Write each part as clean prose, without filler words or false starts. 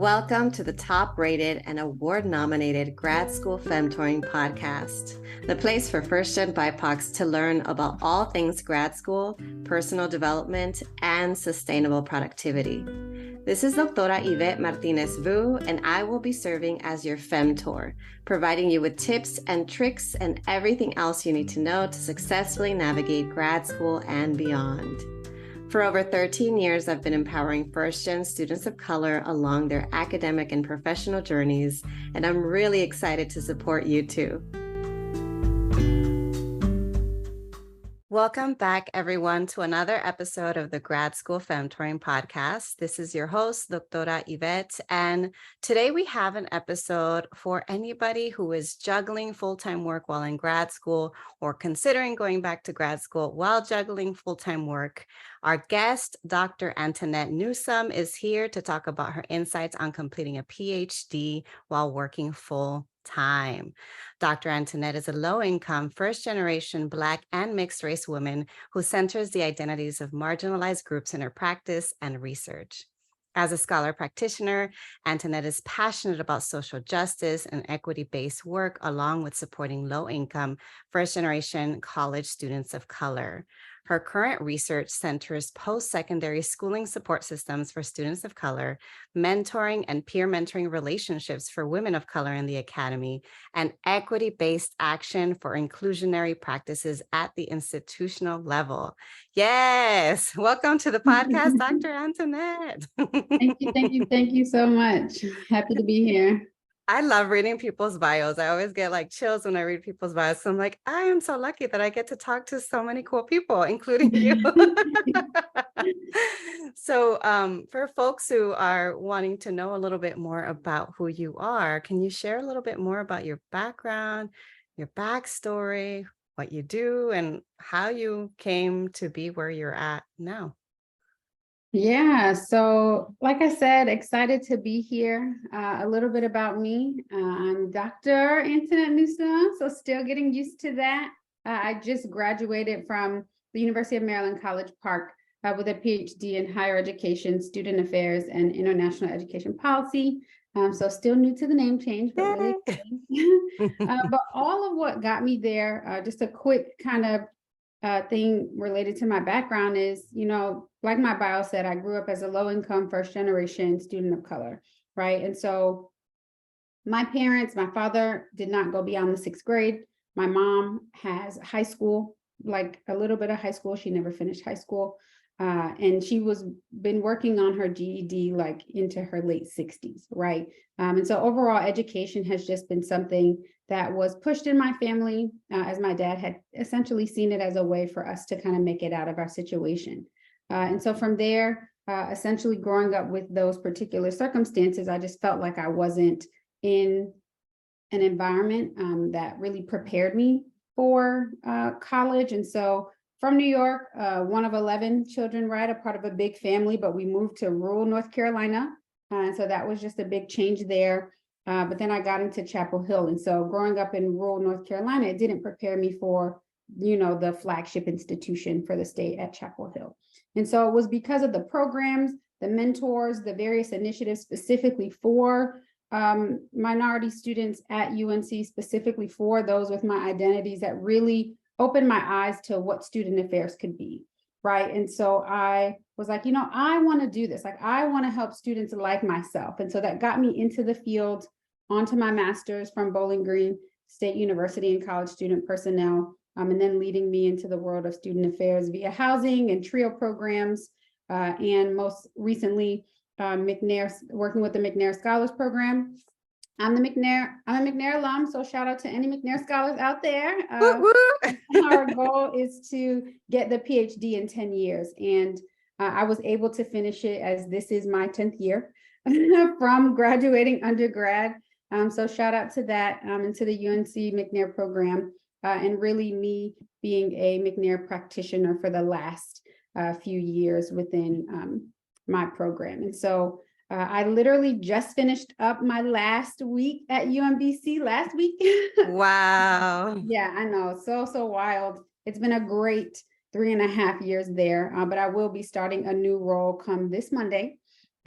Welcome to the top-rated and award-nominated Grad School Femtoring podcast, the place for first-gen BIPOCs to learn about all things grad school, personal development, and sustainable productivity. This is Doctora Yvette Martinez-Vu, and I will be serving as your Femtor, providing you with tips and tricks and everything else you need to know to successfully navigate grad school and beyond. For over 13 years, I've been empowering first-gen students of color along their academic and professional journeys, and I'm really excited to support you too. Welcome back, everyone, to another episode of the Grad School Femtoring podcast. This is your host, Doctora Yvette, and today we have an episode for anybody who is juggling full-time work while in grad school or considering going back to grad school while juggling full-time work. Our guest, Dr. Antoinette Newsome, is here to talk about her insights on completing a PhD while working full-time. Dr. Antoinette is a low-income, first-generation Black and mixed-race woman who centers the identities of marginalized groups in her practice and research. As a scholar-practitioner, Antoinette is passionate about social justice and equity-based work, along with supporting low-income, first-generation college students of color. Her current research centers post-secondary schooling support systems for students of color, mentoring and peer mentoring relationships for women of color in the academy, and equity-based action for inclusionary practices at the institutional level. Yes, welcome to the podcast, Dr. Antoinette. Thank you so much. Happy to be here. I love reading people's bios. I always get like chills when I read people's bios. So I'm like, I am so lucky that I get to talk to so many cool people, including you. So for folks who are wanting to know a little bit more about who you are, can you share a little bit more about your background, your backstory, what you do, and how you came to be where you're at now? Yeah, so like I said, excited to be here. A little bit about me. I'm Dr. Antoinette Newsome, so still getting used to that. I just graduated from the University of Maryland, College Park with a PhD in higher education, student affairs, and international education policy. So still new to the name change, but really exciting. But all of what got me there, just a quick kind of thing related to my background is, like my bio said, I grew up as a low-income, first-generation student of color, right? And so my father did not go beyond the 6th grade. My mom has high school, like a little bit of high school. She never finished high school. And she been working on her GED like into her late 60s, right? And so overall education has just been something that was pushed in my family, as my dad had essentially seen it as a way for us to kind of make it out of our situation. And so from there, essentially growing up with those particular circumstances, I just felt like I wasn't in an environment that really prepared me for college. And so from New York, one of 11 children, right, a part of a big family, but we moved to rural North Carolina. And so that was just a big change there. But then I got into Chapel Hill. And so growing up in rural North Carolina, it didn't prepare me for, the flagship institution for the state at Chapel Hill. And so it was because of the programs, the mentors, the various initiatives specifically for minority students at UNC, specifically for those with my identities, that really opened my eyes to what student affairs could be, right? And so I was like, I want to do this. Like, I want to help students like myself. And so that got me into the field, onto my master's from Bowling Green State University in college student personnel, and then leading me into the world of student affairs via housing and TRIO programs, and most recently, working with the McNair Scholars Program. I'm a McNair alum, so shout out to any McNair scholars out there. Our goal is to get the PhD in 10 years, and I was able to finish it, as this is my 10th year from graduating undergrad. So shout out to that, and to the UNC McNair program, and really me being a McNair practitioner for the last few years within my program. And so I literally just finished up my last week at UMBC last week. Wow. Yeah, I know. So wild. It's been a great 3.5 years there, but I will be starting a new role come this Monday.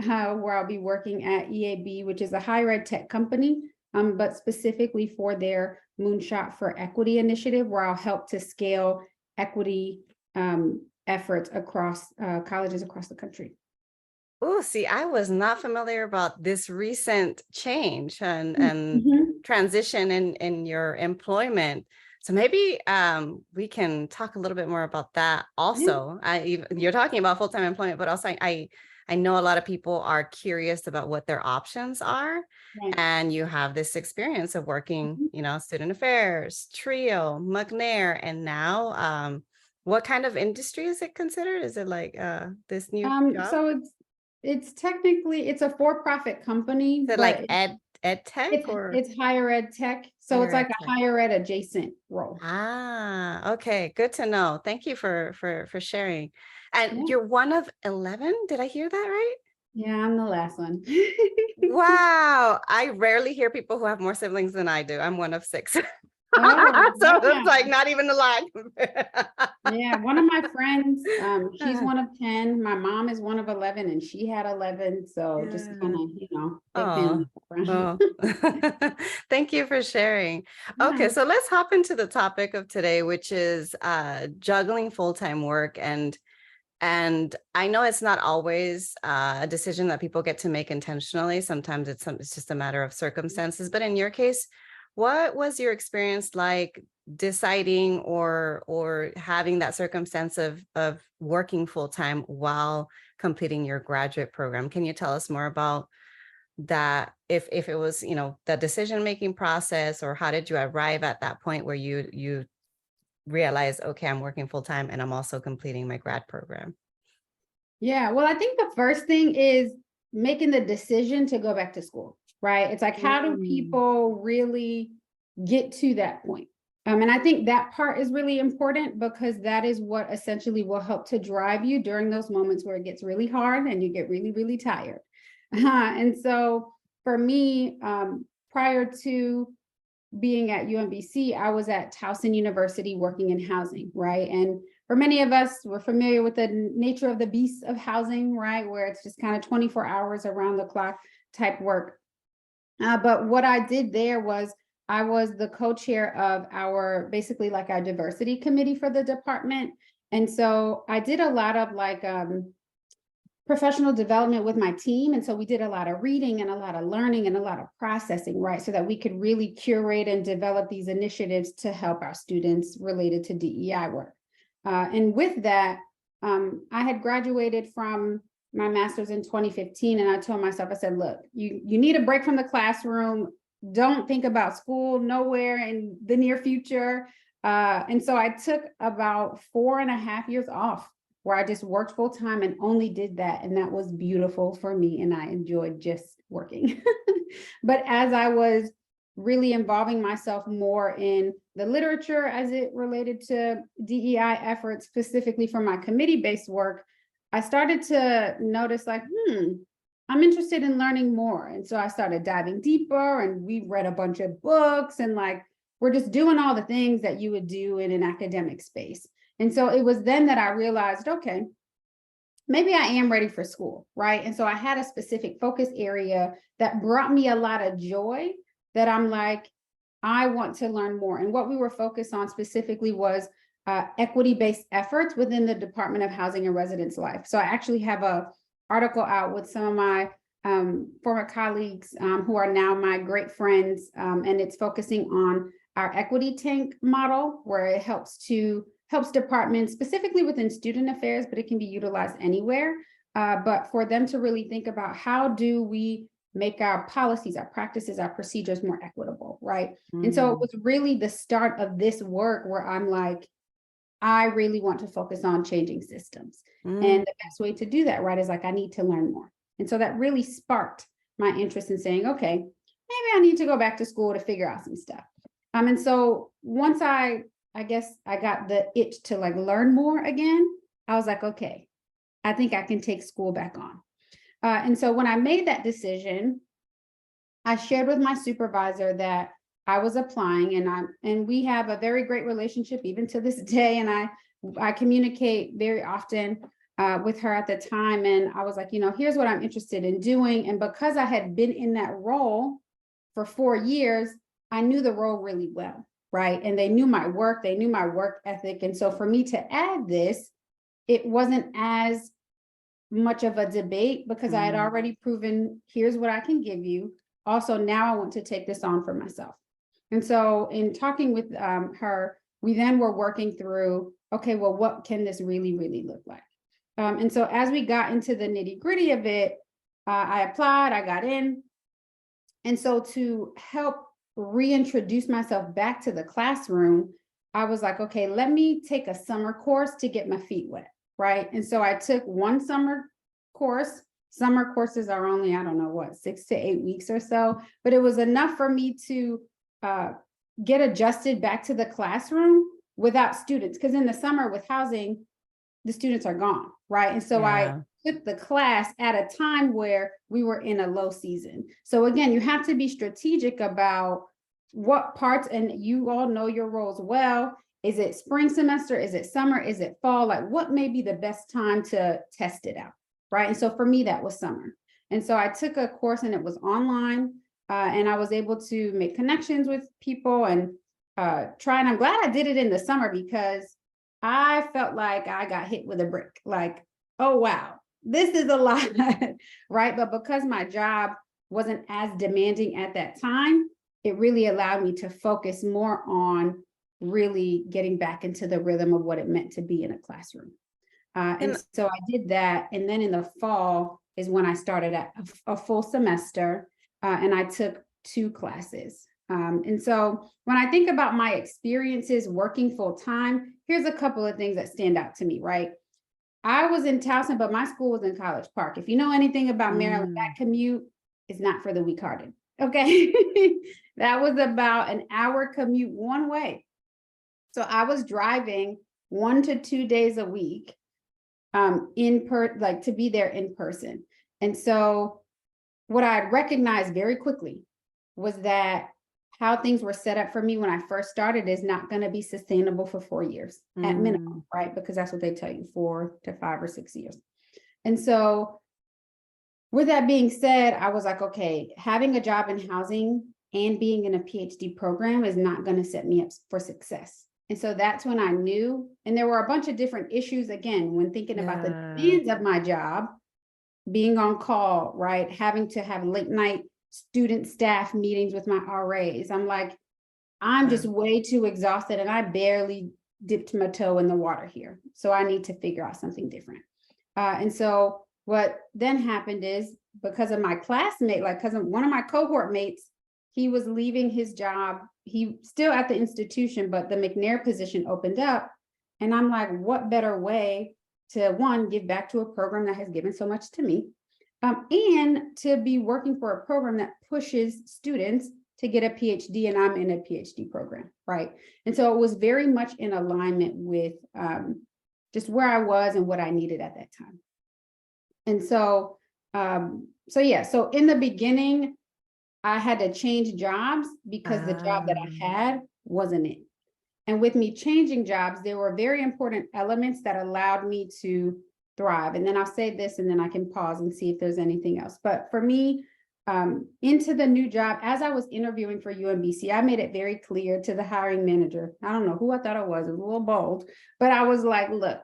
where I'll be working at EAB, which is a higher ed tech company, but specifically for their Moonshot for Equity initiative, where I'll help to scale equity efforts across colleges across the country. Oh, see, I was not familiar about this recent change and Mhm. transition in your employment. So maybe we can talk a little bit more about that Yeah, also. You're talking about full-time employment, but also I know a lot of people are curious about what their options are. right. And you have this experience of working, Mhm. student affairs, Trio, McNair, and now what kind of industry is it considered? Is it like this new job? So it's technically it's a for-profit company, Is it but like ed tech or it's higher ed tech, so it's higher like ed a tech? higher ed adjacent role. Ah, okay, good to know. Thank you for sharing. And Yeah, you're one of 11? Did I hear that right? yeah, I'm the last one. Wow, I rarely hear people who have more siblings than I do. I'm one of 6. Oh, So it's yeah. like not even a lie. Yeah, one of my friends, she's one of 10. My mom is one of 11 and she had 11. So just kind Yeah. of, big Oh, family background. oh. Thank you for sharing. Okay, Yeah. so let's hop into the topic of today, which is juggling full-time work. And I know it's not always a decision that people get to make intentionally. Sometimes it's just a matter of circumstances. But in your case, what was your experience like deciding or having that circumstance of working full-time while completing your graduate program? Can you tell us more about that, if it was, the decision-making process, or how did you arrive at that point where you realize, okay, I'm working full-time and I'm also completing my grad program? Yeah. Well, I think the first thing is making the decision to go back to school, right? It's like, how do Mm, people really get to that point? And I think that part is really important because that is what essentially will help to drive you during those moments where it gets really hard and you get really, really tired. And so for me, prior to being at UMBC, I was at Towson University working in housing, right? And for many of us, we're familiar with the nature of the beast of housing, right? Where it's just kind of 24 hours around the clock type work. But what I did there was I was the co-chair of basically like our diversity committee for the department. And so I did a lot of like professional development with my team. And so we did a lot of reading and a lot of learning and a lot of processing, right? So that we could really curate and develop these initiatives to help our students related to DEI work. And with that, I had graduated from my master's in 2015. And I told myself, I said, look, you need a break from the classroom. Don't think about school nowhere in the near future. And so I took about 4.5 years off where I just worked full time and only did that. And that was beautiful for me. And I enjoyed just working. But as I was really involving myself more in the literature as it related to DEI efforts, specifically for my committee-based work, I started to notice like, I'm interested in learning more. And so I started diving deeper and we read a bunch of books and like, we're just doing all the things that you would do in an academic space. And so it was then that I realized, okay, maybe I am ready for school, right? And so I had a specific focus area that brought me a lot of joy that I'm like, I want to learn more. And what we were focused on specifically was equity-based efforts within the Department of Housing and Residence Life. So I actually have a article out with some of my former colleagues who are now my great friends, and it's focusing on our equity tank model, where it helps departments specifically within student affairs, but it can be utilized anywhere. But for them to really think about how do we make our policies, our practices, our procedures more equitable, right? And so it mm, was really the start of this work where I'm like, I really want to focus on changing systems. mm. And the best way to do that, right, is like, I need to learn more. And so that really sparked my interest in saying, okay, maybe I need to go back to school to figure out some stuff. And so once I guess I got the itch to like learn more again, I was like, okay, I think I can take school back on. And so when I made that decision, I shared with my supervisor that I was applying, and we have a very great relationship even to this day. And I communicate very often. with her at the time. And I was like, here's what I'm interested in doing. And because I had been in that role for 4 years, I knew the role really well, right? And they knew my work, they knew my work ethic. And so for me to add this, it wasn't as much of a debate because I had already proven, here's what I can give you. Also, now I want to take this on for myself. And so in talking with her, we then were working through, okay, well, what can this really, really look like? And so as we got into the nitty gritty of it, I applied, I got in. And so to help reintroduce myself back to the classroom, I was like, okay, let me take a summer course to get my feet wet, right? And so I took one summer course. Summer courses are only, I don't know what, 6 to 8 weeks or so, but it was enough for me to get adjusted back to the classroom without students. Because in the summer with housing, the students are gone, right? And so I took the class at a time where we were in a low season. So again, you have to be strategic about what parts, and you all know your roles well. Is it spring semester? Is it summer? Is it fall? Like what may be the best time to test it out, right? And so for me, that was summer. And so I took a course and it was online, and I was able to make connections with people and try. And I'm glad I did it in the summer because I felt like I got hit with a brick, like, oh, wow, this is a lot, right? But because my job wasn't as demanding at that time, it really allowed me to focus more on really getting back into the rhythm of what it meant to be in a classroom. And so I did that. And then in the fall is when I started at a full semester, and I took 2 classes. And so when I think about my experiences working full time, here's a couple of things that stand out to me, right? I was in Towson, but my school was in College Park. If you know anything about Maryland, that commute is not for the weak-hearted. Okay. That was about an hour commute one way. So I was driving 1 to 2 days a week to be there in person. And so what I recognized very quickly was that how things were set up for me when I first started is not going to be sustainable for 4 years at minimum, right? Because that's what they tell you, 4 to 5 or 6 years. And so with that being said, I was like, okay, having a job in housing and being in a PhD program is not going to set me up for success. And so that's when I knew, and there were a bunch of different issues, again, when thinking about the demands of my job, being on call, right? Having to have late night student staff meetings with my RAs. I'm like, I'm just way too exhausted and I barely dipped my toe in the water here. So I need to figure out something different. And so what then happened is because of my classmate, like because of one of my cohort mates, he was leaving his job. He still at the institution, but the McNair position opened up. And I'm like, what better way to, one, give back to a program that has given so much to me, and to be working for a program that pushes students to get a PhD, and I'm in a PhD program, right? And so it was very much in alignment with just where I was and what I needed at that time. And so, so in the beginning, I had to change jobs because the job that I had wasn't it. And with me changing jobs, there were very important elements that allowed me to thrive. And then I'll say this, and then I can pause and see if there's anything else. But for me, into the new job, as I was interviewing for UMBC, I made it very clear to the hiring manager. I don't know who I thought I was a little bold, but I was like, look,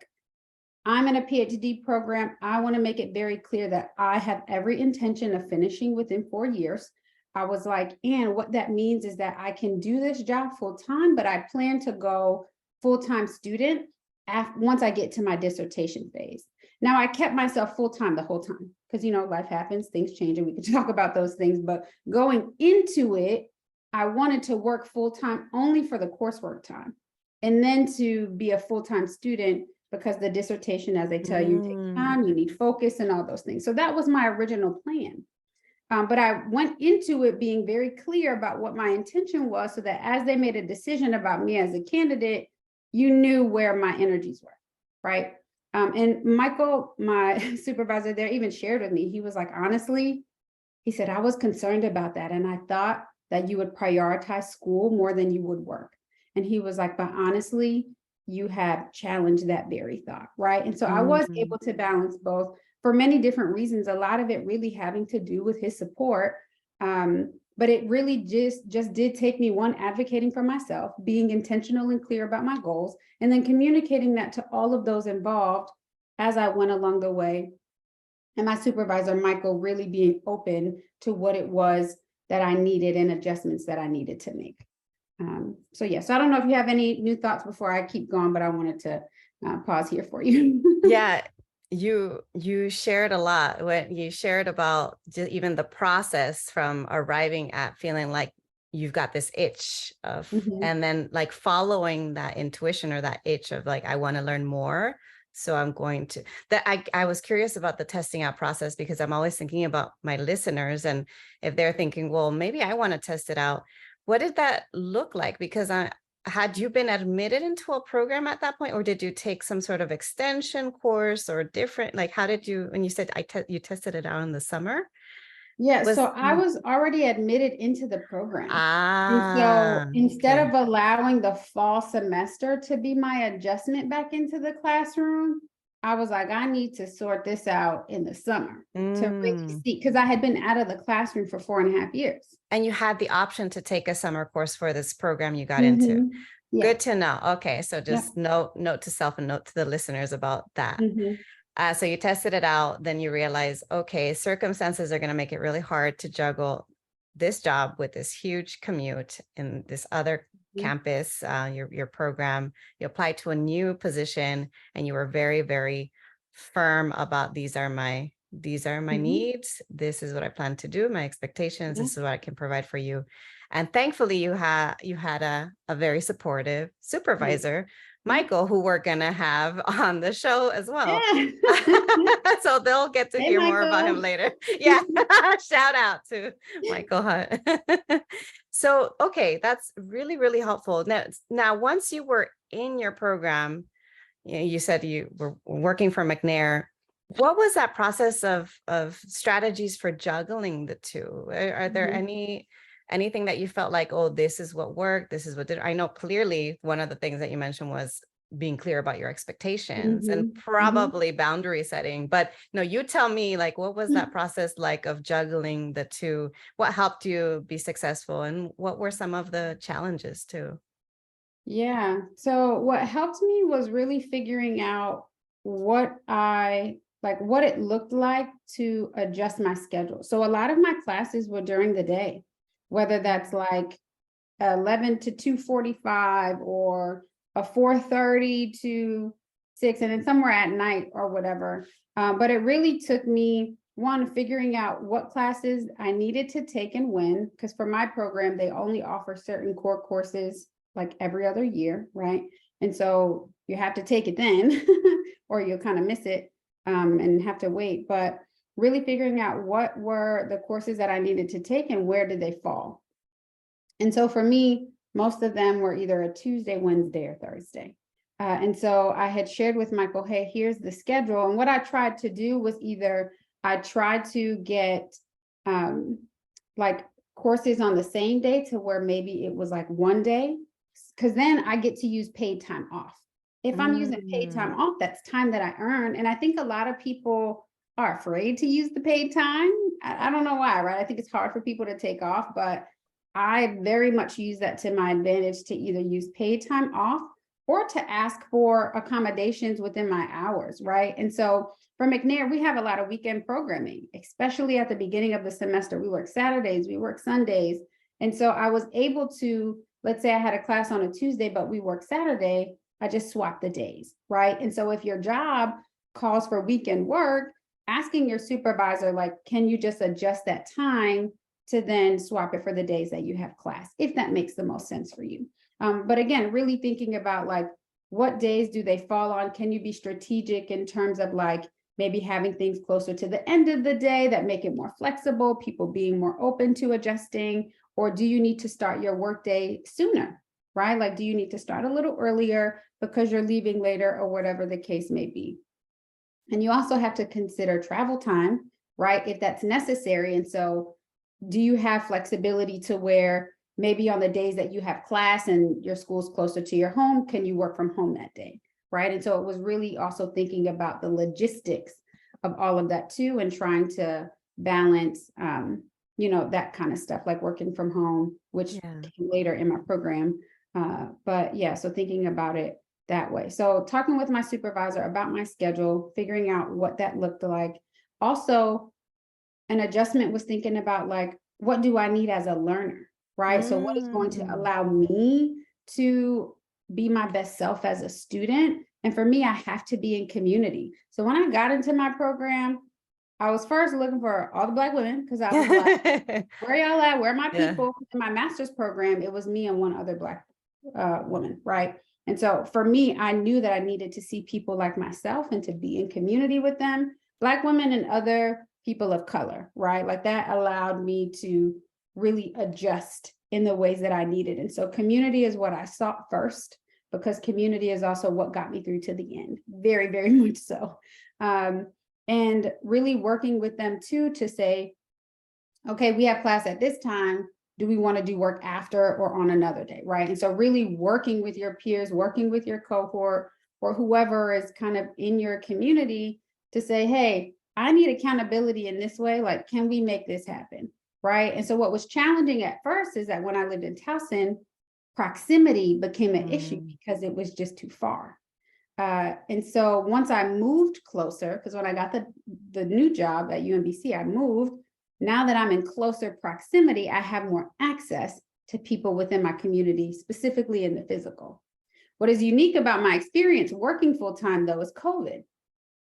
I'm in a PhD program. I want to make it very clear that I have every intention of finishing within 4 years. I was like, and what that means is that I can do this job full time, but I plan to go full-time student once I get to my dissertation phase. Now I kept myself full-time the whole time because, life happens, things change, and we can talk about those things. But going into it, I wanted to work full-time only for the coursework time, and then to be a full-time student because the dissertation, as they tell you, takes time, you need focus and all those things. So that was my original plan. But I went into it being very clear about what my intention was so that as they made a decision about me as a candidate, you knew where my energies were, right? And Michael, my supervisor there, even shared with me, he was like, honestly, he said, I was concerned about that. And I thought that you would prioritize school more than you would work. And he was like, but honestly, you have challenged that very thought, right? And so I was able to balance both for many different reasons, a lot of it really having to do with his support. But it really just did take me, one, advocating for myself, being intentional and clear about my goals, and then communicating that to all of those involved as I went along the way. And my supervisor, Michael, really being open to what it was that I needed and adjustments that I needed to make. So I don't know if you have any new thoughts before I keep going, but I wanted to pause here for you. Yeah, you shared a lot. When you shared about even the process from arriving at feeling like you've got this itch of, and then like following that intuition or that itch of like, I want to learn more. So I'm going to I was curious about the testing out process, because I'm always thinking about my listeners, and if they're thinking, well, maybe I want to test it out. What did that look like? Because had you been admitted into a program at that point, or did you take some sort of extension course or different? Like, how did you, when you said you tested it out in the summer? Yeah, so I was already admitted into the program. And so instead okay. of allowing the fall semester to be my adjustment back into the classroom, I was like, I need to sort this out in the summer to really see, because I had been out of the classroom for 4.5 years. And you had the option to take a summer course for this program you got into. Yeah. Good to know. Okay, so just note to self and note to the listeners about that. So you tested it out, then you realize, okay, circumstances are going to make it really hard to juggle this job with this huge commute in this other campus, your program. You applied to a new position, and you were very, very firm about these are my needs. This is what I plan to do, my expectations. This is what I can provide for you. And thankfully you had a very supportive supervisor, Michael, who we're going to have on the show as well. So they'll get to hear more about him later. Yeah. Shout out to Michael Hunt. So, okay, that's really, really helpful. Now, once you were in your program, you said you were working for McNair. What was that process of strategies for juggling the two? Are there anything that you felt like, oh, this is what worked, this is what did? I know clearly one of the things that you mentioned was being clear about your expectations and probably boundary setting. But no, you tell me, like, what was that process like of juggling the two? What helped you be successful, and what were some of the challenges too? Yeah. So what helped me was really figuring out what it looked like to adjust my schedule. So a lot of my classes were during the day, whether that's like 11 to 2:45 or a 4:30 to 6, and then somewhere at night or whatever. But it really took me, one, figuring out what classes I needed to take and when, because for my program, they only offer certain core courses like every other year, right? And so you have to take it then, or you'll kind of miss it and have to wait. But really figuring out what were the courses that I needed to take and where did they fall. And so for me, most of them were either a Tuesday, Wednesday, or Thursday. And so I had shared with Michael, hey, here's the schedule. And what I tried to do was either I tried to get like courses on the same day to where maybe it was like one day, because then I get to use paid time off. If I'm using paid time off, that's time that I earn. And I think a lot of people are afraid to use the paid time. I don't know why, right? I think it's hard for people to take off, but I very much use that to my advantage to either use paid time off or to ask for accommodations within my hours, right? And so for McNair, we have a lot of weekend programming, especially at the beginning of the semester. We work Saturdays, we work Sundays. And so I was able to, let's say I had a class on a Tuesday, but we work Saturday, I just swap the days, right? And so if your job calls for weekend work, asking your supervisor, like, can you just adjust that time to then swap it for the days that you have class, if that makes the most sense for you. But again, really thinking about like, what days do they fall on? Can you be strategic in terms of like maybe having things closer to the end of the day that make it more flexible, people being more open to adjusting? Or do you need to start your workday sooner, right? Like, do you need to start a little earlier because you're leaving later or whatever the case may be? And you also have to consider travel time, right? If that's necessary. And so do you have flexibility to where maybe on the days that you have class and your school's closer to your home, can you work from home that day, right? And so it was really also thinking about the logistics of all of that too, and trying to balance, that kind of stuff, like working from home, which Yeah. came later in my program. But yeah, so thinking about it that way. So talking with my supervisor about my schedule, figuring out what that looked like. Also, an adjustment was thinking about, like, what do I need as a learner, right? So what is going to Mm. allow me to be my best self as a student? And for me, I have to be in community. So when I got into my program, I was first looking for all the Black women, because I was like, where y'all at? Where are my Yeah. people? In my master's program, it was me and one other Black woman, right? And so for me, I knew that I needed to see people like myself and to be in community with them, Black women and other people of color, right? Like that allowed me to really adjust in the ways that I needed. And so community is what I sought first, because community is also what got me through to the end, very, very much so. And really working with them too, to say, okay, we have class at this time. Do we want to do work after or on another day, right? And so really working with your peers, working with your cohort, or whoever is kind of in your community to say, hey, I need accountability in this way. Like, can we make this happen, right? And so what was challenging at first is that when I lived in Towson, proximity became an issue because it was just too far. And so once I moved closer, because when I got the new job at UMBC, I moved. Now that I'm in closer proximity, I have more access to people within my community, specifically in the physical. What is unique about my experience working full-time, though, is COVID.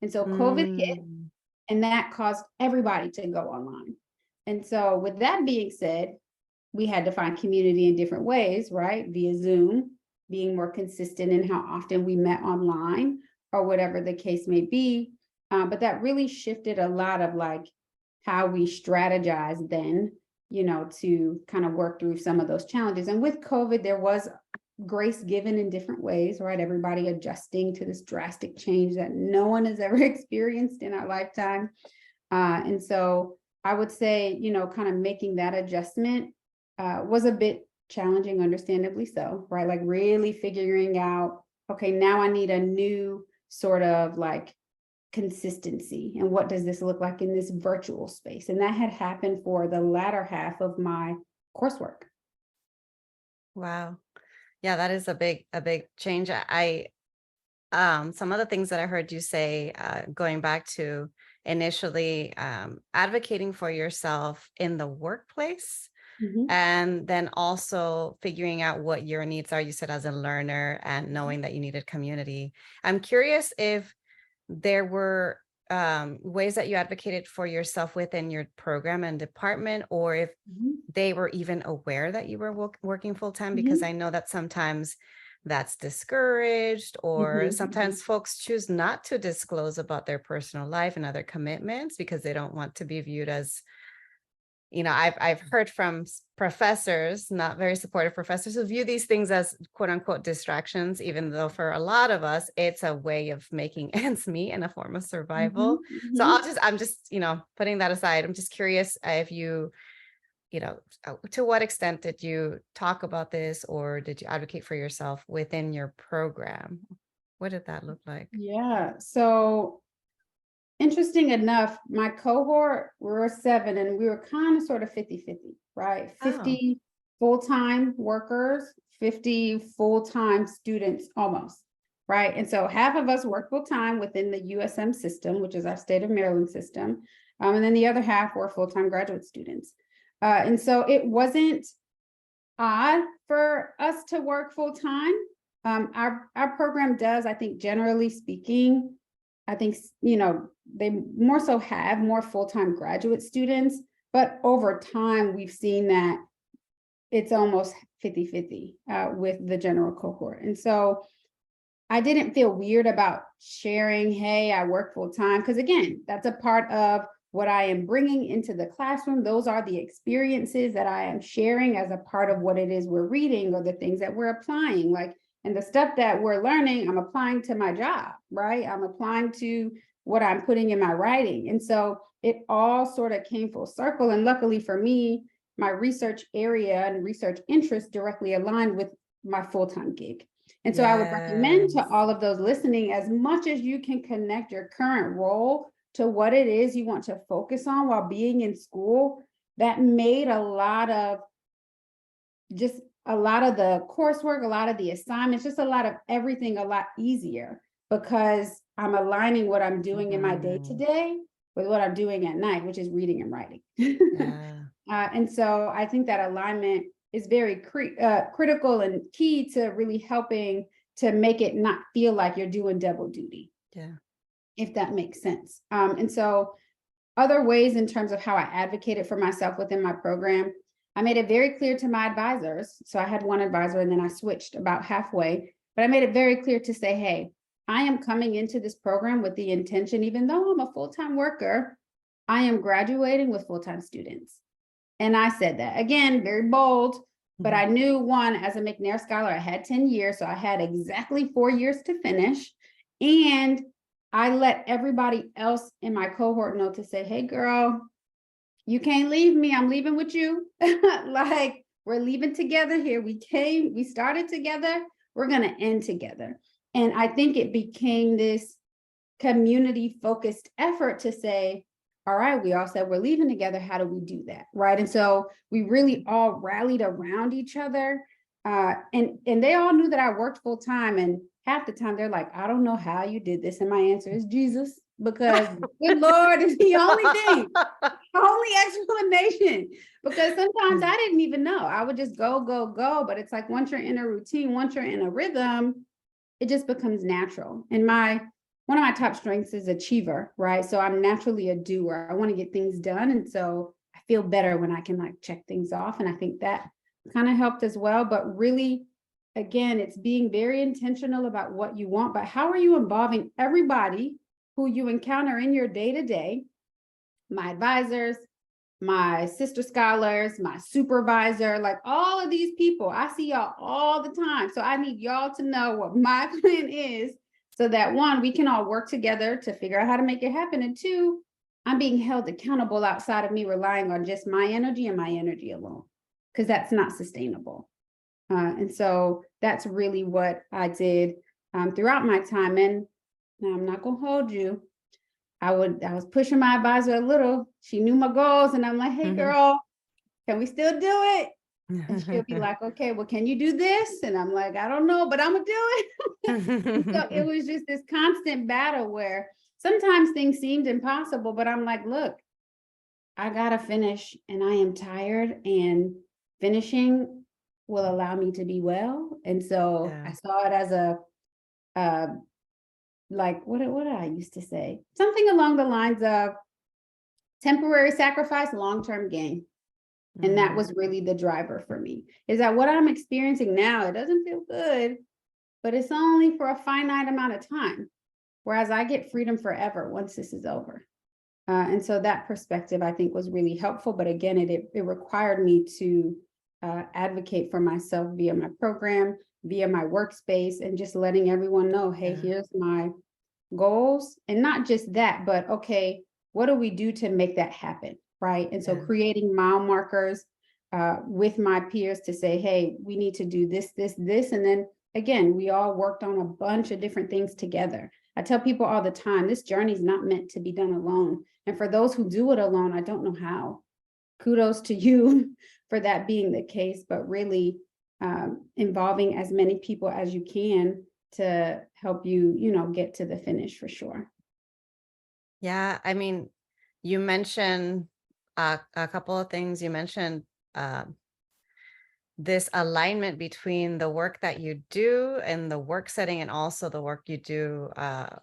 And so COVID hit, Mm. and that caused everybody to go online. And so with that being said, we had to find community in different ways, right? Via Zoom, being more consistent in how often we met online, or whatever the case may be. But that really shifted a lot of like how we strategize then, to kind of work through some of those challenges. And with COVID, there was grace given in different ways, right? Everybody adjusting to this drastic change that no one has ever experienced in our lifetime. And so I would say, kind of making that adjustment was a bit challenging, understandably so, right? Like really figuring out, okay, now I need a new sort of like consistency, and what does this look like in this virtual space? And that had happened for the latter half of my coursework. Wow. Yeah, that is a big change. Some of the things that I heard you say, going back to initially advocating for yourself in the workplace, Mhm. and then also figuring out what your needs are, you said, as a learner, and knowing that you needed community. I'm curious if there were ways that you advocated for yourself within your program and department, or if Mhm. they were even aware that you were working full time, because Mhm. I know that sometimes that's discouraged, or Mhm. sometimes folks choose not to disclose about their personal life and other commitments because they don't want to be viewed as, I've heard from professors, not very supportive professors, who view these things as quote unquote distractions, even though for a lot of us, it's a way of making ends meet and a form of survival. Mhm. So Mhm. I'm just, putting that aside. I'm just curious if to what extent did you talk about this, or did you advocate for yourself within your program? What did that look like? Yeah. So interesting enough, my cohort, we were 7, and we were kind of sort of 50-50, right? Oh, 50 full-time workers, 50 full-time students almost, right? And so half of us work full-time within the USM system, which is our state of Maryland system. And then the other half were full-time graduate students. And so it wasn't odd for us to work full-time. Our program does, I think, generally speaking, I think, they more so have more full-time graduate students, but over time, we've seen that it's almost 50-50 with the general cohort. And so I didn't feel weird about sharing, hey, I work full-time, because again, that's a part of what I am bringing into the classroom. Those are the experiences that I am sharing as a part of what it is we're reading, or the things that we're applying. Like, and the stuff that we're learning, I'm applying to my job, right? I'm applying to what I'm putting in my writing. And so it all sort of came full circle. And luckily for me, my research area and research interests directly aligned with my full-time gig. And so I would recommend to all of those listening, as much as you can connect your current role to what it is you want to focus on while being in school, that made a lot of the coursework, a lot of the assignments, just a lot of everything a lot easier, because I'm aligning what I'm doing in my day-to-day with what I'm doing at night, which is reading and writing. And so I think that alignment is very critical and key to really helping to make it not feel like you're doing double duty. Yeah. If that makes sense. And so other ways in terms of how I advocated for myself within my program, I made it very clear to my advisors. So I had one advisor and then I switched about halfway, but I made it very clear to say, hey, I am coming into this program with the intention, even though I'm a full-time worker, I am graduating with full-time students. And I said that, again, very bold, but I knew, one, as a McNair Scholar, I had 10 years, so I had exactly 4 years to finish. And I let everybody else in my cohort know to say, hey, girl, you can't leave me. I'm leaving with you. Like, we're leaving together here. We started together. We're going to end together. And I think it became this community-focused effort to say, all right, we all said we're leaving together. How do we do that? Right. And so we really all rallied around each other. And they all knew that I worked full time. And half the time they're like, I don't know how you did this. And my answer is Jesus, because good Lord is the only thing, only explanation. Because sometimes I didn't even know. I would just go. But it's like, once you're in a routine, once you're in a rhythm, it just becomes natural. And one of my top strengths is achiever, right? So I'm naturally a doer. I want to get things done. And so I feel better when I can like check things off. And I think that kind of helped as well. But really, again, it's being very intentional about what you want, but how are you involving everybody who you encounter in your day-to-day? My advisors, my sister scholars, my supervisor, like all of these people, I see y'all all the time. So I need y'all to know what my plan is, so that, one, we can all work together to figure out how to make it happen. And two, I'm being held accountable outside of me relying on just my energy and my energy alone, because that's not sustainable. And so that's really what I did throughout my time. And now I'm not going to hold you. I was pushing my advisor a little. She knew my goals, and I'm like, hey, girl, can we still do it? And she'll be like, okay, well, can you do this? And I'm like, I don't know, but I'm gonna do it. So it was just this constant battle where sometimes things seemed impossible, but I'm like, look, I gotta finish, and I am tired, and finishing will allow me to be well. And so I saw it as a like, what did I used to say? Something along the lines of temporary sacrifice, long-term gain. And that was really the driver for me, is that what I'm experiencing now, it doesn't feel good, but it's only for a finite amount of time. Whereas I get freedom forever once this is over. And so that perspective, I think, was really helpful. But again, it required me to advocate for myself via my program, via my workspace, and just letting everyone know, hey, here's my goals. And not just that, but okay, what do we do to make that happen? Right. And so creating mile markers with my peers to say, hey, we need to do this. And then again, we all worked on a bunch of different things together. I tell people all the time, this journey is not meant to be done alone. And for those who do it alone, I don't know how. Kudos to you for that being the case, but really involving as many people as you can to help you, get to the finish for sure. Yeah. I mean, you mentioned a couple of things. You mentioned this alignment between the work that you do and the work setting, and also the work you do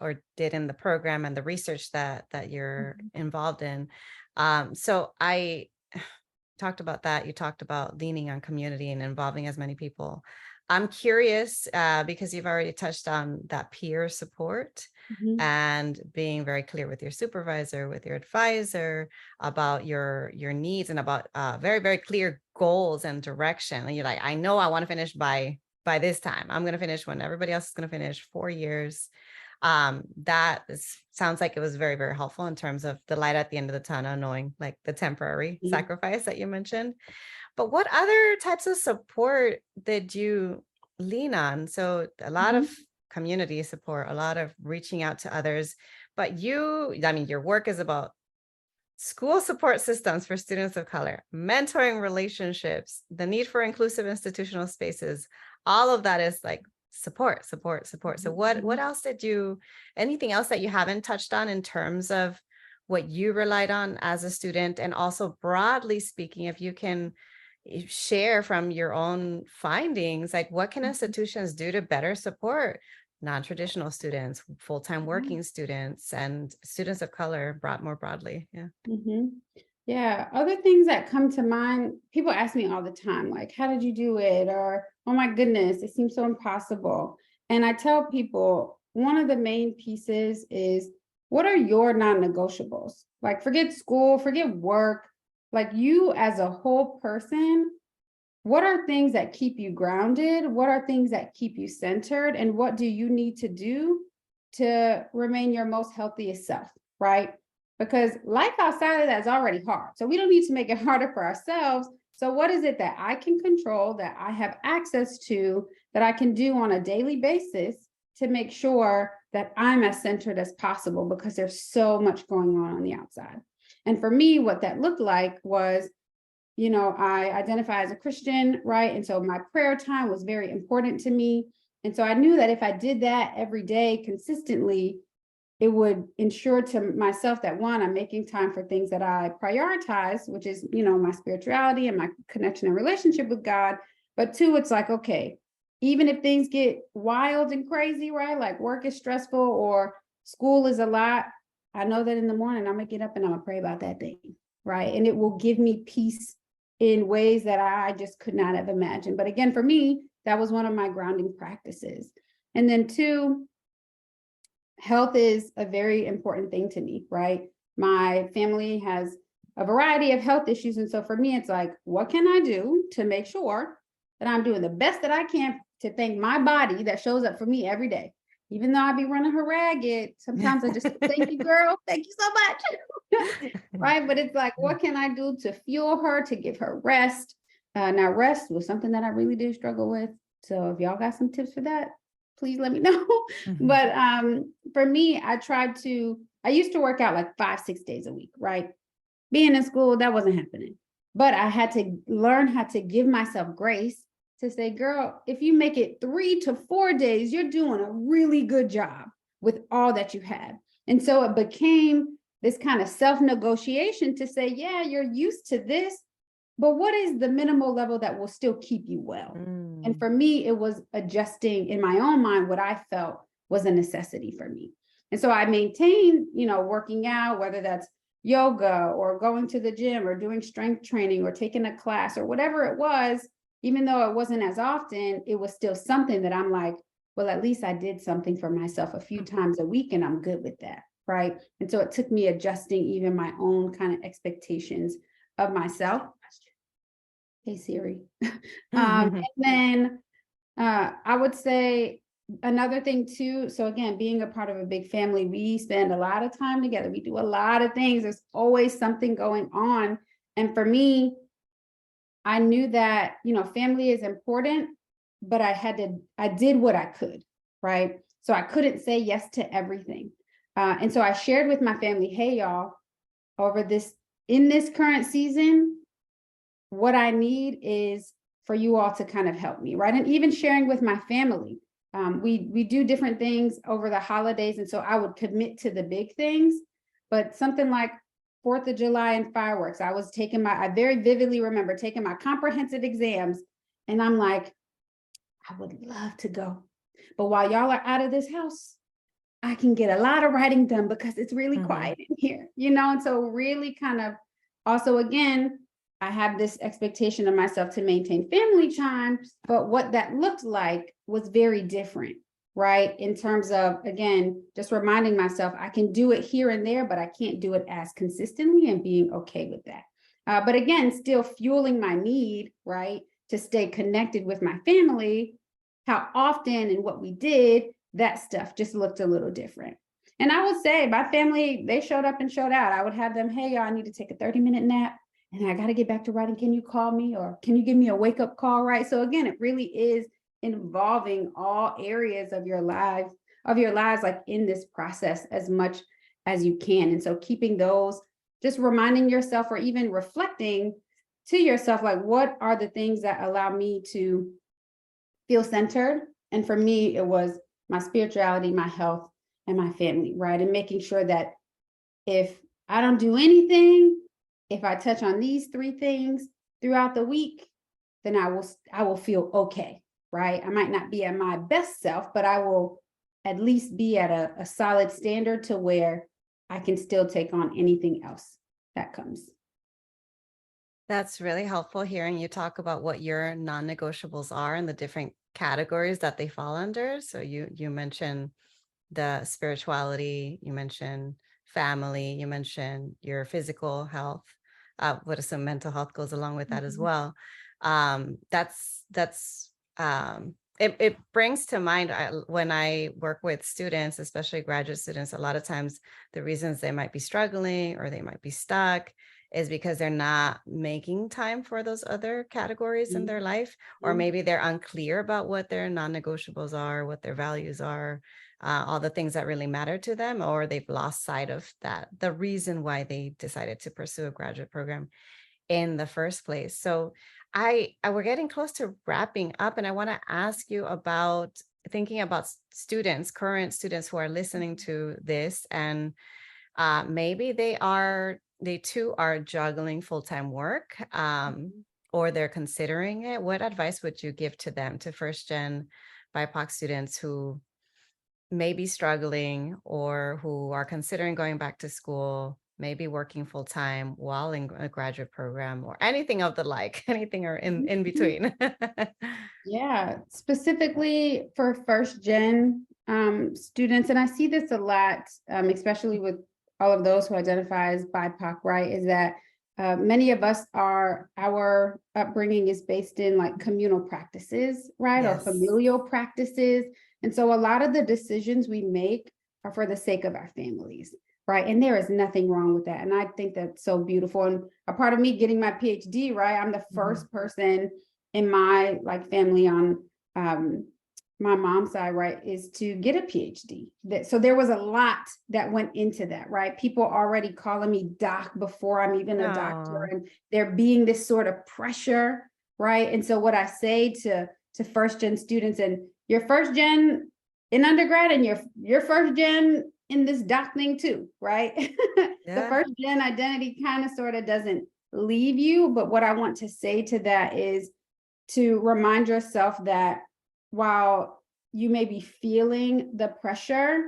or did in the program and the research that you're involved in. So I talked about that. You talked about leaning on community and involving as many people. I'm curious because you've already touched on that peer support and being very clear with your supervisor, with your advisor about your needs and about very, very clear goals and direction. And you're like, I know I want to finish by this time. I'm going to finish when everybody else is going to finish, 4 years. Sounds like it was very, very helpful in terms of the light at the end of the tunnel, knowing like the temporary sacrifice that you mentioned. But what other types of support did you lean on? So a lot of community support, a lot of reaching out to others, but your work is about school support systems for students of color, mentoring relationships, the need for inclusive institutional spaces. All of that is like support. So what else anything else that you haven't touched on in terms of what you relied on as a student? And also broadly speaking, if you can share from your own findings, like what can institutions do to better support non-traditional students, full-time working students, and students of color more broadly? Yeah, other things that come to mind, people ask me all the time, like, how did you do it? Or, oh my goodness, it seems so impossible. And I tell people, one of the main pieces is, what are your non-negotiables? Like, forget school, forget work, like you as a whole person, what are things that keep you grounded? What are things that keep you centered? And what do you need to do to remain your most healthiest self, right? Because life outside of that is already hard. So we don't need to make it harder for ourselves. So what is it that I can control, that I have access to, that I can do on a daily basis to make sure that I'm as centered as possible, because there's so much going on the outside. And for me, what that looked like was, I identify as a Christian, right? And so my prayer time was very important to me. And so I knew that if I did that every day consistently, it would ensure to myself that, one, I'm making time for things that I prioritize, which is, my spirituality and my connection and relationship with God. But two, it's like, okay, even if things get wild and crazy, right? Like work is stressful or school is a lot, I know that in the morning I'm gonna get up and I'm gonna pray about that thing, right? And it will give me peace in ways that I just could not have imagined. But again, for me, that was one of my grounding practices. And then two, health is a very important thing to me, right? My family has a variety of health issues. And so for me, it's like, what can I do to make sure that I'm doing the best that I can to thank my body that shows up for me every day? Even though I be running her ragged, sometimes I just thank you, girl. Thank you so much. Right. But it's like, what can I do to fuel her, to give her rest? Now, rest was something that I really did struggle with. So if y'all got some tips for that, please let me know. But for me, I used to work out like 5-6 days a week, right? Being in school, that wasn't happening. But I had to learn how to give myself grace to say, girl, if you make it 3 to 4 days, you're doing a really good job with all that you have. And so it became this kind of self-negotiation to say, yeah, you're used to this, but what is the minimal level that will still keep you well? And for me, it was adjusting in my own mind what I felt was a necessity for me. And so I maintained, working out, whether that's yoga or going to the gym or doing strength training or taking a class or whatever it was. Even though it wasn't as often, it was still something that I'm like, well, at least I did something for myself a few times a week and I'm good with that, right? And so it took me adjusting even my own kind of expectations of myself. Hey, Siri. And then I would say another thing too, so again, being a part of a big family, we spend a lot of time together. We do a lot of things. There's always something going on. And for me, I knew that, family is important, but I did what I could, right? So I couldn't say yes to everything. And so I shared with my family, hey, y'all, in this current season, what I need is for you all to kind of help me, right? And even sharing with my family, we do different things over the holidays. And so I would commit to the big things, but something like 4th of July and fireworks. I very vividly remember taking my comprehensive exams and I'm like, I would love to go. But while y'all are out of this house, I can get a lot of writing done because it's really quiet in here, and so really kind of also, again, I have this expectation of myself to maintain family time, but what that looked like was very different, right? In terms of, again, just reminding myself, I can do it here and there, but I can't do it as consistently and being okay with that. But again, still fueling my need, right, to stay connected with my family. How often and what we did that stuff just looked a little different. And I would say my family, they showed up and showed out. I would have them, hey, y'all, I need to take a 30-minute nap and I got to get back to writing. Can you call me, or can you give me a wake up call? Right. So again, it really is involving all areas of your lives, like in this process as much as you can. And so keeping those, just reminding yourself, or even reflecting to yourself, like, what are the things that allow me to feel centered? And for me, it was my spirituality, my health, and my family, right? And making sure that if I don't do anything, if I touch on these 3 things throughout the week, then I will feel okay, right? I might not be at my best self, but I will at least be at a solid standard to where I can still take on anything else that comes. That's really helpful hearing you talk about what your non-negotiables are and the different categories that they fall under. So you mentioned the spirituality, you mentioned family, you mentioned your physical health. What if some mental health goes along with that as well? It brings to mind when I work with students, especially graduate students, a lot of times the reasons they might be struggling or they might be stuck is because they're not making time for those other categories in their life, or maybe they're unclear about what their non-negotiables are, what their values are, all the things that really matter to them, or they've lost sight of that, the reason why they decided to pursue a graduate program in the first place. So we're getting close to wrapping up, and I want to ask you about thinking about students, current students who are listening to this, and maybe they too are juggling full-time work, or they're considering it. What advice would you give to them, to first-gen BIPOC students who may be struggling or who are considering going back to school, maybe working full-time while in a graduate program, or anything of the like, anything or in between? Yeah, specifically for first-gen students, and I see this a lot, especially with all of those who identify as BIPOC, right, is that many of us our upbringing is based in like communal practices, right, or Yes. familial practices. And so a lot of the decisions we make are for the sake of our families, right? And there is nothing wrong with that. And I think that's so beautiful. And a part of me getting my PhD, right, I'm the first person in my like family on my mom's side, right, is to get a PhD. So there was a lot that went into that, right? People already calling me doc before I'm even a doctor, and there being this sort of pressure, right? And so what I say to first-gen students, and your first-gen in undergrad and your first-gen in this doc thing too, right? The first-gen identity kind of sort of doesn't leave you, but what I want to say to that is to remind yourself that while you may be feeling the pressure,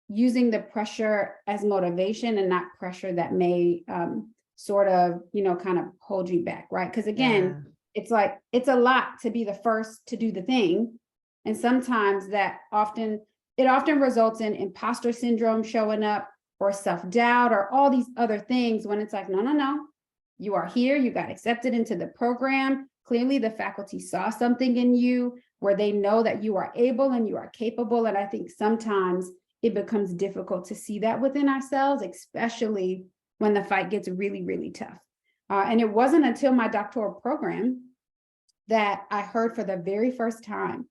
using the pressure as motivation and not pressure that may sort of, kind of hold you back, right? Because again, it's like, it's a lot to be the first to do the thing. And sometimes it often results in imposter syndrome showing up, or self-doubt, or all these other things, when it's like, no, you are here, you got accepted into the program. Clearly the faculty saw something in you where they know that you are able and you are capable. And I think sometimes it becomes difficult to see that within ourselves, especially when the fight gets really, really tough. And it wasn't until my doctoral program that I heard for the very first time,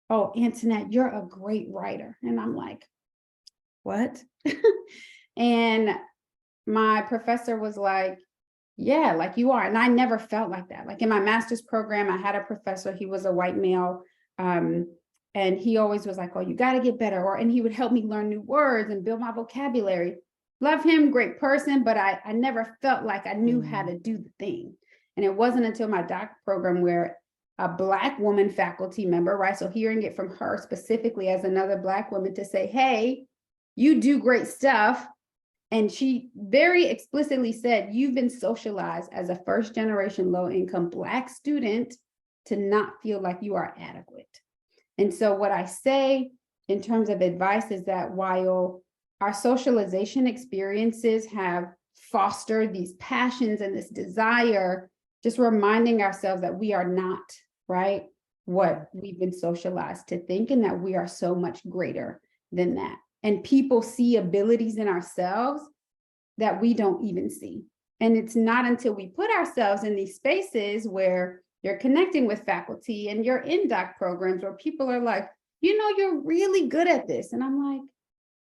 oh, Antoinette, you're a great writer. And I'm like, what? And my professor was like, yeah, like you are. And I never felt like that. Like in my master's program, I had a professor, he was a white male. And he always was like, oh, you got to get better. And he would help me learn new words and build my vocabulary. Love him, great person, but I never felt like I knew how to do the thing. And it wasn't until my doc program where a Black woman faculty member, right? So hearing it from her specifically as another Black woman to say, hey, you do great stuff. And she very explicitly said, you've been socialized as a first-generation low-income Black student to not feel like you are adequate. And so what I say in terms of advice is that while our socialization experiences have fostered these passions and this desire, just reminding ourselves that we are not, right? what we've been socialized to think, and that we are so much greater than that. And people see abilities in ourselves that we don't even see. And it's not until we put ourselves in these spaces where you're connecting with faculty and you're in doc programs where people are like, you know, you're really good at this. And I'm like,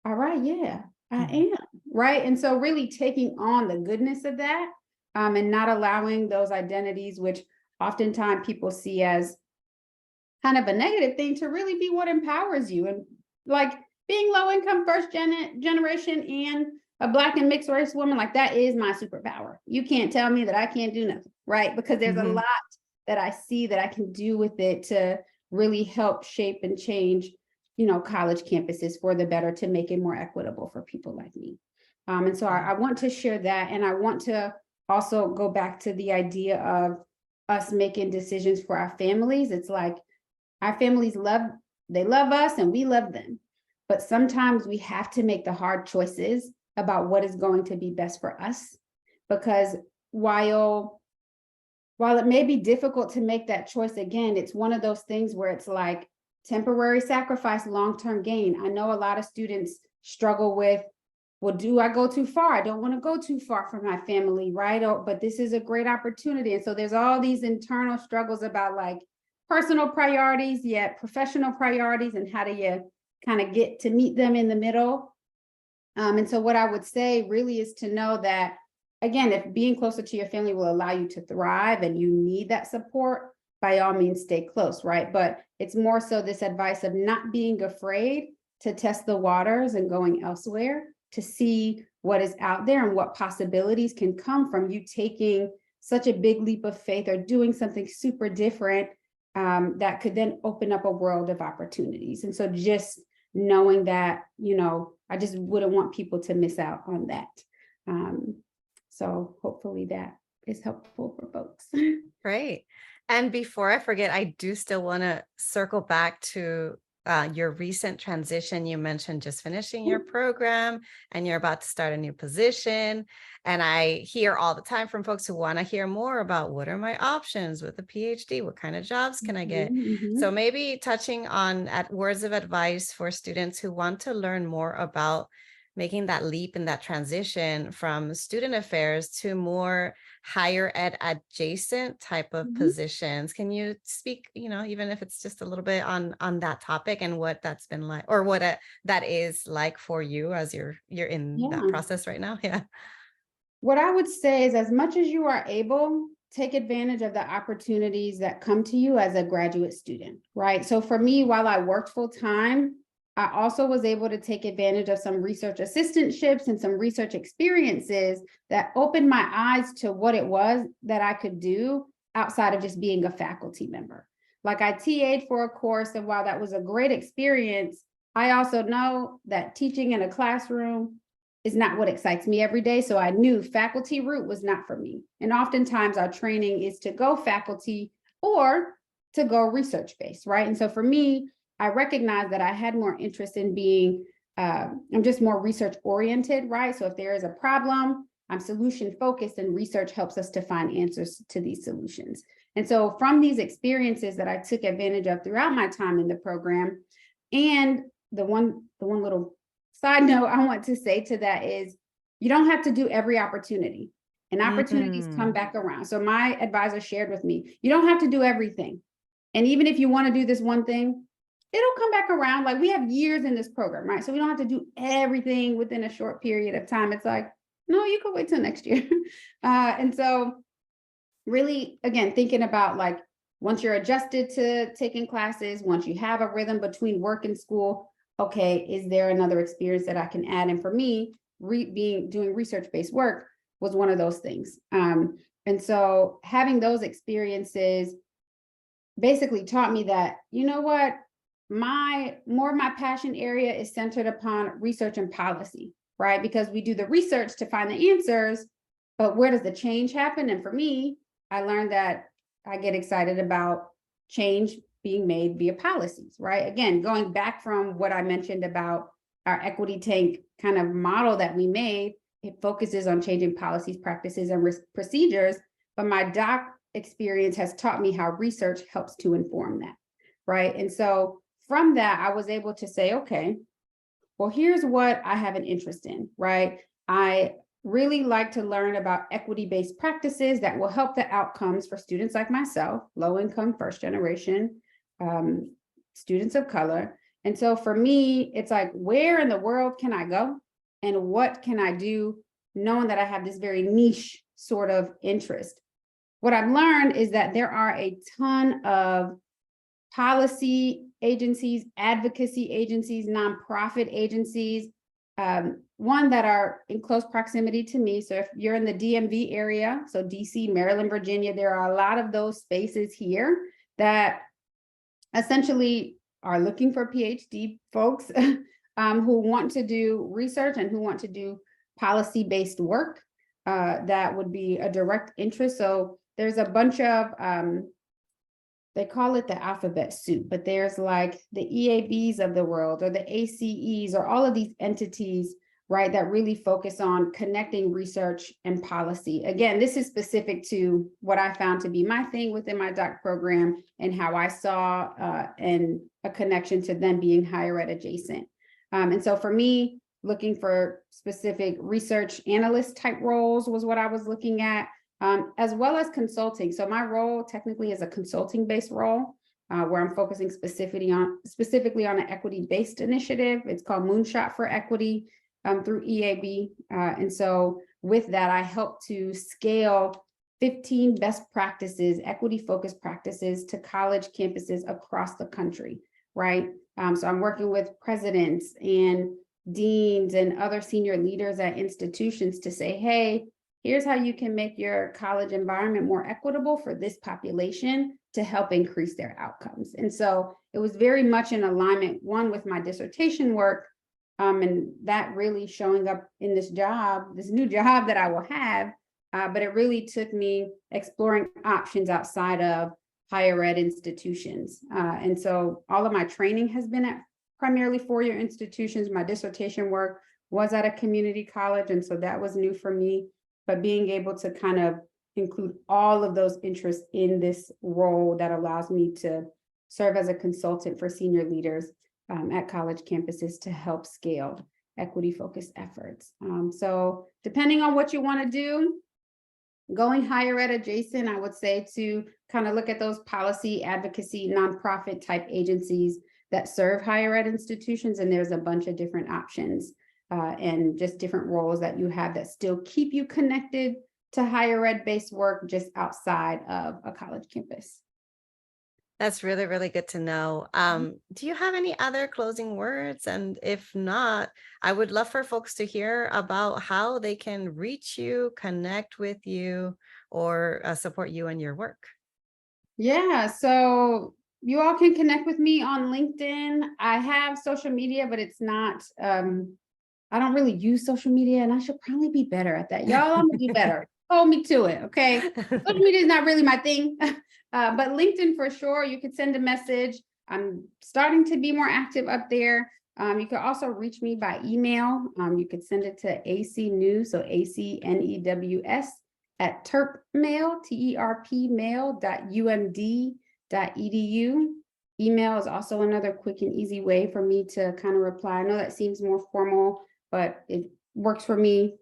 all right, yeah, I am, right? And so really taking on the goodness of that, and not allowing those identities, which oftentimes people see as kind of a negative thing, to really be what empowers you. And like being low income first generation and a Black and mixed race woman, like that is my superpower. You can't tell me that I can't do nothing, right? Because there's a lot that I see that I can do with it to really help shape and change, you know, college campuses for the better, to make it more equitable for people like me. And so I want to share that. And I want to also go back to the idea of us making decisions for our families. It's like our families love us and we love them. But sometimes we have to make the hard choices about what is going to be best for us. Because while it may be difficult to make that choice, again, it's one of those things where it's like temporary sacrifice, long-term gain. I know a lot of students struggle with, well, do I go too far? I don't want to go too far from my family, right? But this is a great opportunity. And so there's all these internal struggles about like personal priorities, yet professional priorities, and how do you kind of get to meet them in the middle? And so what I would say really is to know that, again, if being closer to your family will allow you to thrive and you need that support, by all means, stay close, right? But it's more so this advice of not being afraid to test the waters and going elsewhere to see what is out there and what possibilities can come from you taking such a big leap of faith or doing something super different, that could then open up a world of opportunities. And so just knowing that, you know, I just wouldn't want people to miss out on that. So hopefully that is helpful for folks. Great. And before I forget, I do still want to circle back to your recent transition. You mentioned just finishing your program and you're about to start a new position. And I hear all the time from folks who want to hear more about what are my options with a PhD? What kind of jobs can I get? So maybe touching on words of advice for students who want to learn more about making that leap and that transition from student affairs to more higher ed adjacent type of positions. Can you speak, you know, even if it's just a little bit on that topic and what that's been like, or what that is like for you as you're in that process right now? Yeah. What I would say is, as much as you are able, take advantage of the opportunities that come to you as a graduate student, right? So for me, while I worked full time, I also was able to take advantage of some research assistantships and some research experiences that opened my eyes to what it was that I could do outside of just being a faculty member. Like I TA'd for a course, and while that was a great experience, I also know that teaching in a classroom is not what excites me every day. So I knew faculty route was not for me. And oftentimes our training is to go faculty or to go research-based, right? And so for me, I recognized that I had more interest in being, I'm just more research-oriented, right? So if there is a problem, I'm solution-focused, and research helps us to find answers to these solutions. And so from these experiences that I took advantage of throughout my time in the program, and the one little side note I want to say to that is, you don't have to do every opportunity, and opportunities come back around. So my advisor shared with me, you don't have to do everything. And even if you want to do this one thing, it'll come back around. Like, we have years in this program, right? So we don't have to do everything within a short period of time. It's like, no, you can wait till next year. And so really, again, thinking about like, once you're adjusted to taking classes, once you have a rhythm between work and school, okay, is there another experience that I can add? And for me, doing research-based work was one of those things. And so having those experiences basically taught me that, you know what, more of my passion area is centered upon research and policy, right? Because we do the research to find the answers, but where does the change happen? And for me, I learned that I get excited about change being made via policies, right? Again, going back from what I mentioned about our equity tank kind of model that we made, it focuses on changing policies, practices, and procedures. But my doc experience has taught me how research helps to inform that, right? And so from that, I was able to say, okay, well, here's what I have an interest in, right? I really like to learn about equity-based practices that will help the outcomes for students like myself, low-income, first-generation students of color. And so for me, it's like, where in the world can I go? And what can I do, knowing that I have this very niche sort of interest? What I've learned is that there are a ton of policy agencies, advocacy agencies, nonprofit agencies, one that are in close proximity to me. So if you're in the DMV area, so DC, Maryland, Virginia, there are a lot of those spaces here that essentially are looking for PhD folks who want to do research and who want to do policy-based work that would be a direct interest. So there's a bunch of, they call it the alphabet soup, but there's like the EABs of the world or the ACEs or all of these entities, right, that really focus on connecting research and policy. Again, this is specific to what I found to be my thing within my doc program and how I saw and a connection to them being higher ed adjacent. And so for me, looking for specific research analyst type roles was what I was looking at, as well as consulting. So my role technically is a consulting based role where I'm focusing specifically on an equity based initiative. It's called Moonshot for Equity through EAB. And so with that, I help to scale 15 best practices, equity focused practices to college campuses across the country, right? So I'm working with presidents and deans and other senior leaders at institutions to say, hey, here's how you can make your college environment more equitable for this population to help increase their outcomes. And so it was very much in alignment, one, with my dissertation work, and that really showing up in this job, this new job that I will have, but it really took me exploring options outside of higher ed institutions. And so all of my training has been at primarily four-year institutions. My dissertation work was at a community college, and so that was new for me. But being able to kind of include all of those interests in this role that allows me to serve as a consultant for senior leaders at college campuses to help scale equity-focused efforts. So depending on what you want to do, going higher ed adjacent, I would say to kind of look at those policy advocacy nonprofit type agencies that serve higher ed institutions, and there's a bunch of different options and just different roles that you have that still keep you connected to higher ed based work just outside of a college campus. That's really, really good to know. Do you have any other closing words? And if not, I would love for folks to hear about how they can reach you, connect with you, or support you in your work. Yeah, so you all can connect with me on LinkedIn. I have social media, but it's not, I don't really use social media, and I should probably be better at that. Y'all, I'm gonna do better. Hold me to it, okay? Social media is not really my thing, but LinkedIn for sure. You could send a message. I'm starting to be more active up there. You can also reach me by email. You could send it to acnews, so ACNEWS at terpmail, terpmail.umd.edu. Email is also another quick and easy way for me to kind of reply. I know that seems more formal, but it works for me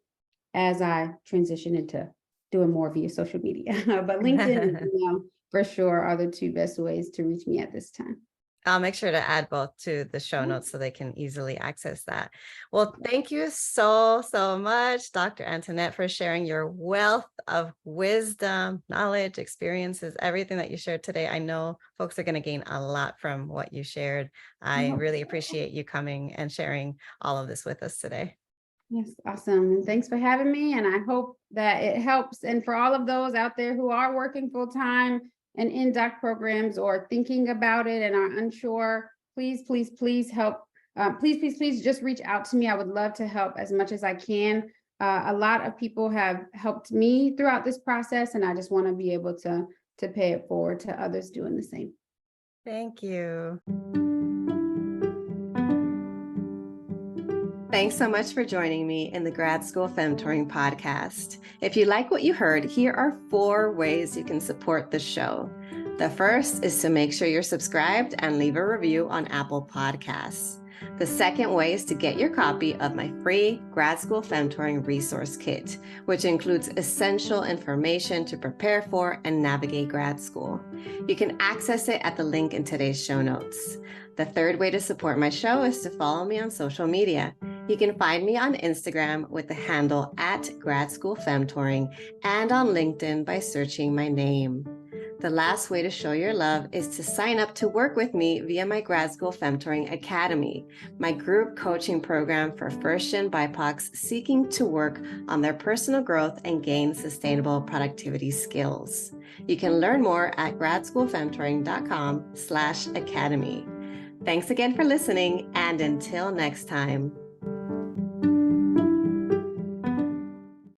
as I transition into doing more via social media. But LinkedIn and email for sure are the two best ways to reach me at this time. I'll make sure to add both to the show notes so they can easily access that. Well, thank you so much, Dr. Antoinette, for sharing your wealth of wisdom, knowledge, experiences, everything that you shared today. I know folks are going to gain a lot from what you shared. I really appreciate you coming and sharing all of this with us today. Yes, awesome. And thanks for having me. And I hope that it helps. And for all of those out there who are working full time and in doc programs or thinking about it and are unsure, please help. Please just reach out to me. I would love to help as much as I can. A lot of people have helped me throughout this process, and I just want to be able to pay it forward to others doing the same. Thank you. Thanks so much for joining me in the Grad School Femtoring podcast. If you like what you heard, here are 4 ways you can support the show. The first is to make sure you're subscribed and leave a review on Apple Podcasts. The second way is to get your copy of my free Grad School Femtoring resource kit, which includes essential information to prepare for and navigate grad school. You can access it at the link in today's show notes. The third way to support my show is to follow me on social media. You can find me on Instagram with the handle @GradSchoolFemtoring and on LinkedIn by searching my name. The last way to show your love is to sign up to work with me via my Grad School Femtoring Academy, my group coaching program for first-gen BIPOCs seeking to work on their personal growth and gain sustainable productivity skills. You can learn more at gradschoolfemtoring.com/academy. Thanks again for listening, and until next time.